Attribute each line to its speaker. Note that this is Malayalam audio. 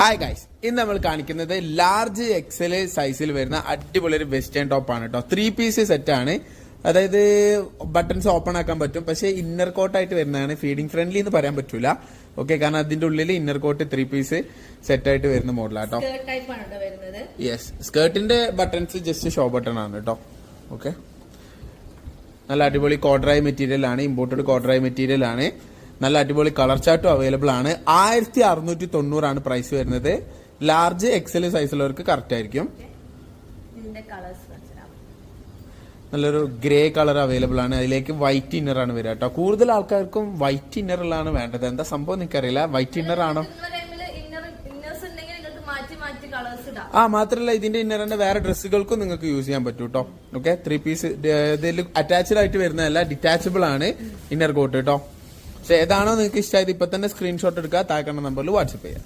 Speaker 1: ഹായ് ഗൈസ്, ഇന്ന് നമ്മൾ കാണിക്കുന്നത് ലാർജ് എക്സൽ സൈസിൽ വരുന്ന അടിപൊളി ഒരു വെസ്റ്റേൺ ടോപ്പ് ആണ് കേട്ടോ. 3 പീസ് സെറ്റ് ആണ്. അതായത് ബട്ടൺസ് ഓപ്പൺ ആക്കാൻ പറ്റും, പക്ഷേ ഇന്നർ കോട്ട് ആയിട്ട് വരുന്നതാണ്. ഫീഡിംഗ് ഫ്രണ്ട്ലി എന്ന് പറയാൻ പറ്റൂല, ഓക്കെ, കാരണം അതിന്റെ ഉള്ളിൽ ഇന്നർ കോട്ട് 3 പീസ് സെറ്റ് ആയിട്ട് വരുന്ന മോഡലാട്ടോ. യെസ്, സ്കേർട്ടിന്റെ ബട്ടൺസ് ജസ്റ്റ് ഷോ ബട്ടൺ ആണ് കേട്ടോ. ഓക്കെ, നല്ല അടിപൊളി കോഡ്രായി മെറ്റീരിയൽ ആണ്, ഇമ്പോർട്ടഡ് കോഡ്രായി മെറ്റീരിയൽ ആണ്. നല്ല അടിപൊളി കളർ ചാർട്ടും അവൈലബിൾ ആണ്. 1690 ആണ് പ്രൈസ് വരുന്നത്. ലാർജ് എക്സൽ സൈസിലുള്ളവർക്ക് കറക്റ്റ് ആയിരിക്കും. നല്ലൊരു ഗ്രേ കളർ അവൈലബിൾ ആണ്. അതിലേക്ക് വൈറ്റ് ഇന്നർ ആണ് വരിക കേട്ടോ. കൂടുതൽ ആൾക്കാർക്കും വൈറ്റ് ഇന്നറിലാണ് വേണ്ടത്. എന്താ സംഭവം എനിക്കറിയില്ല. വൈറ്റ് ഇന്നർ ആണോ? മാത്രല്ല ഇതിന്റെ ഇന്നർ തന്നെ വേറെ ഡ്രസ്സുകൾക്കും നിങ്ങൾക്ക് യൂസ് ചെയ്യാൻ പറ്റും കേട്ടോ. ഓക്കെ, 3 പീസ് ഇതിൽ അറ്റാച്ച്ഡ് ആയിട്ട് വരുന്നതല്ല, ഡിറ്റാച്ചബിൾ ആണ് ഇന്നർ കോട്ട് കേട്ടോ. പക്ഷെ ഏതാണോ നിങ്ങൾക്ക് ഇഷ്ടമായത് ഇപ്പൊ തന്നെ സ്ക്രീൻഷോട്ട് എടുക്കുക, താഴെ നമ്പറിൽ വാട്സ്ആപ്പ് ചെയ്യാം.